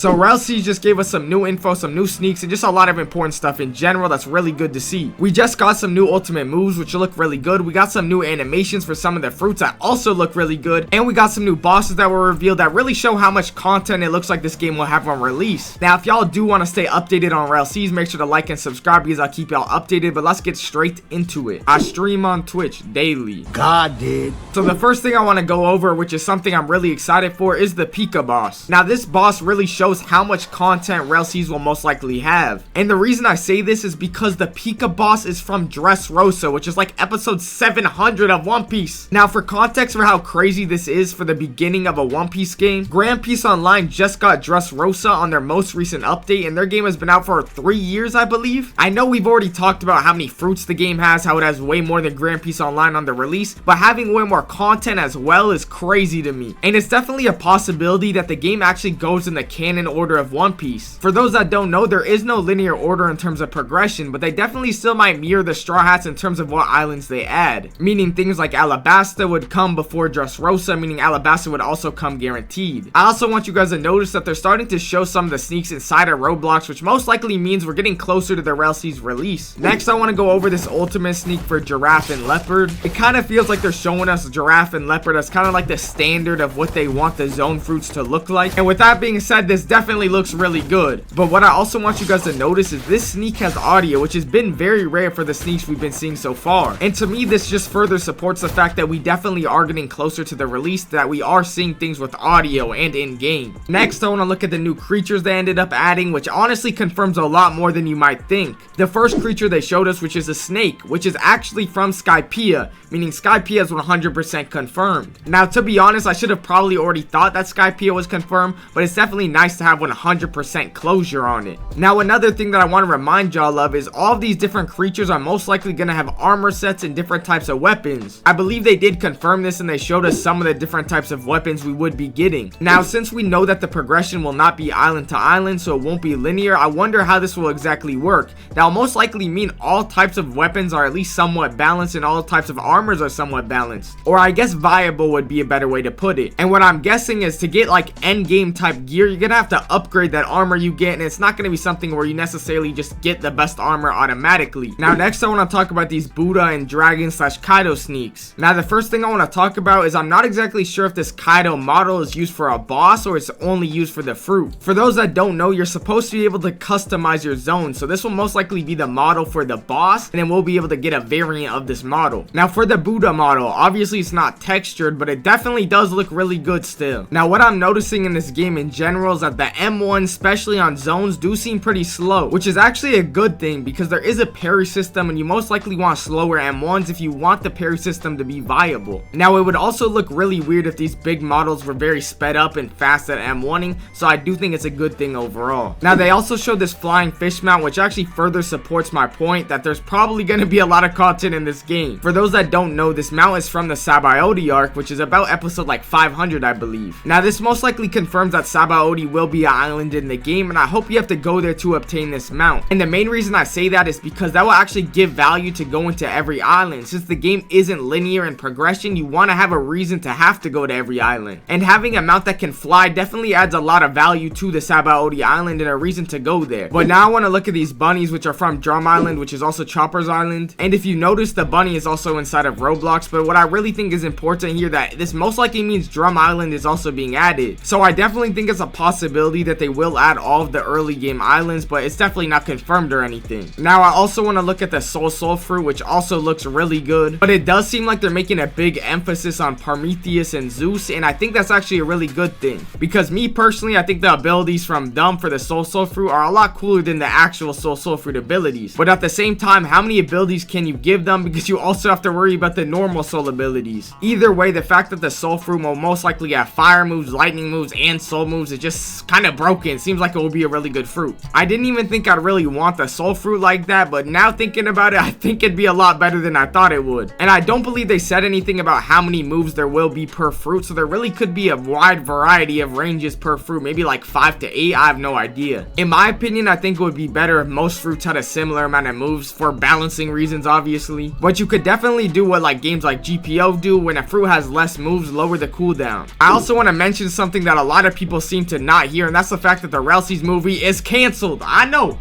So Rell Seas just gave us some new info, some new sneaks, and just a lot of important stuff in general that's really good to see. We just got some new ultimate moves which look really good. We got some new animations for some of the fruits that also look really good, and we got some new bosses that were revealed that really show how much content it looks like this game will have on release. Now if y'all do want to stay updated on Rell Seas, make sure to like and subscribe because I'll keep y'all updated, but let's get straight into it. I stream on Twitch daily. God did. So the first thing I want to go over, which is something I'm really excited for, is the Pika Boss. Now this boss really shows how much content Rell Seas will most likely have, and the reason I say this is because the Pika Boss is from Dressrosa, which is like episode 700 of One Piece. Now for context for how crazy this is for the beginning of a One Piece game, Grand Piece Online just got Dressrosa on their most recent update, and their game has been out for 3 years, I believe. I know we've already talked about how many fruits the game has, how it has way more than Grand Piece Online on the release, but having way more content as well is crazy to me, and it's definitely a possibility that the game actually goes in the canon order of One Piece. For those that don't know, there is no linear order in terms of progression, but they definitely still might mirror the Straw Hats in terms of what islands they add, meaning things like Alabasta would come before Dressrosa, meaning Alabasta would also come guaranteed. I also want you guys to notice that they're starting to show some of the sneaks inside of Roblox, which most likely means we're getting closer to the Rell Seas release. Next, I want to go over this ultimate sneak for Giraffe and Leopard. It kind of feels like they're showing us Giraffe and Leopard as kind of like the standard of what they want the zone fruits to look like, and with that being said, this definitely looks really good. But what I also want you guys to notice is this sneak has audio, which has been very rare for the sneaks we've been seeing so far, and to me this just further supports the fact that we definitely are getting closer to the release, that we are seeing things with audio and in game. Next, I want to look at the new creatures they ended up adding, which honestly confirms a lot more than you might think. The first creature they showed us, which is a snake, which is actually from Skypiea, meaning Skypiea is 100% confirmed. Now to be honest, I should have probably already thought that Skypiea was confirmed, but it's definitely nice to have 100% closure on it. Now another thing that I want to remind y'all of is all of these different creatures are most likely going to have armor sets and different types of weapons. I believe they did confirm this and they showed us some of the different types of weapons we would be getting. Now since we know that the progression will not be island to island, so it won't be linear, I wonder how this will exactly work. That will most likely mean all types of weapons are at least somewhat balanced and all types of armors are somewhat balanced, or I guess viable would be a better way to put it. And what I'm guessing is to get like end game type gear, you're gonna have to upgrade that armor you get, and it's not going to be something where you necessarily just get the best armor automatically. Now next I want to talk about these Buddha and Dragon / Kaido sneaks. Now the first thing I want to talk about is I'm not exactly sure if this Kaido model is used for a boss or it's only used for the fruit. For those that don't know, you're supposed to be able to customize your zone, so this will most likely be the model for the boss, and then we'll be able to get a variant of this model. Now for the Buddha model, obviously it's not textured, but it definitely does look really good still. Now what I'm noticing in this game in general is that the M1, especially on zones, do seem pretty slow, which is actually a good thing because there is a parry system and you most likely want slower M1s if you want the parry system to be viable. Now it would also look really weird if these big models were very sped up and fast at M1ing, so I do think it's a good thing overall. Now they also showed this flying fish mount, which actually further supports my point that there's probably going to be a lot of content in this game. For those that don't know, this mount is from the Sabaody arc, which is about episode like 500 I believe. Now this most likely confirms that Sabaody will be an island in the game, and I hope you have to go there to obtain this mount. And the main reason I say that is because that will actually give value to going to every island. Since the game isn't linear in progression, you want to have a reason to have to go to every island, and having a mount that can fly definitely adds a lot of value to the Sabaody island and a reason to go there. But now I want to look at these bunnies, which are from Drum Island, which is also Chopper's Island, and if you notice, the bunny is also inside of Roblox. But what I really think is important here, that this most likely means Drum Island is also being added, so I definitely think it's a possibility that they will add all of the early game islands, but it's definitely not confirmed or anything. Now I also want to look at the Seoul Sulfur, which also looks really good, but it does seem like they're making a big emphasis on Prometheus and Zeus, and I think that's actually a really good thing, because me personally, I think the abilities from them for the Seoul Sulfur are a lot cooler than the actual Seoul Sulfur abilities. But at the same time, how many abilities can you give them, because you also have to worry about the normal soul abilities. Either way, the fact that the Soul Fruit will most likely have fire moves, lightning moves, and soul moves is just kind of broken. Seems like it will be a really good fruit. I didn't even think I'd really want the Soul Fruit like that, but now thinking about it, I think it'd be a lot better than I thought it would. And I don't believe they said anything about how many moves there will be per fruit, so there really could be a wide variety of ranges per fruit, maybe like 5 to 8, I have no idea. In my opinion, I think it would be better if most fruits had a similar amount of moves for balancing reasons, obviously, but you could definitely do what like games like GPO do. When a fruit has less moves, lower the cooldown. I also want to mention something that a lot of people seem to not here, and that's the fact that the Rell Seas movie is canceled. I know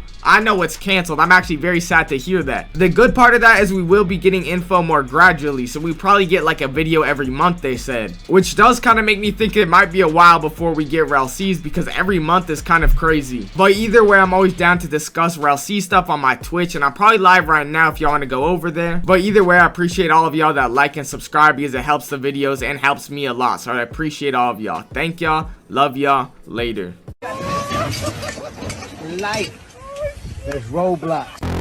it's canceled. I'm actually very sad to hear that. The good part of that is we will be getting info more gradually, so we probably get like a video every month, they said, which does kind of make me think it might be a while before we get Rell Seas, because every month is kind of crazy. But either way, I'm always down to discuss Rell Seas stuff on my Twitch, and I'm probably live right now if y'all want to go over there. But either way, I appreciate all of y'all that like and subscribe, because it helps the videos and helps me a lot. So I appreciate all of y'all. Thank y'all. Love y'all. Later. Life. There's Roblox.